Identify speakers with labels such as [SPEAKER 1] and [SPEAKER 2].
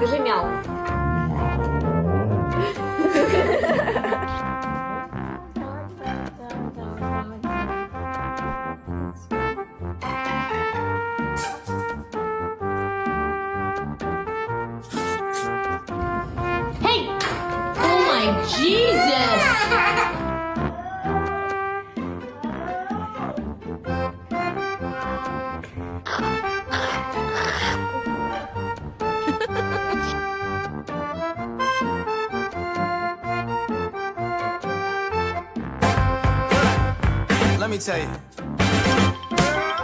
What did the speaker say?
[SPEAKER 1] Скажи мяу. Hey! Oh my Jesus!
[SPEAKER 2] Let me tell you.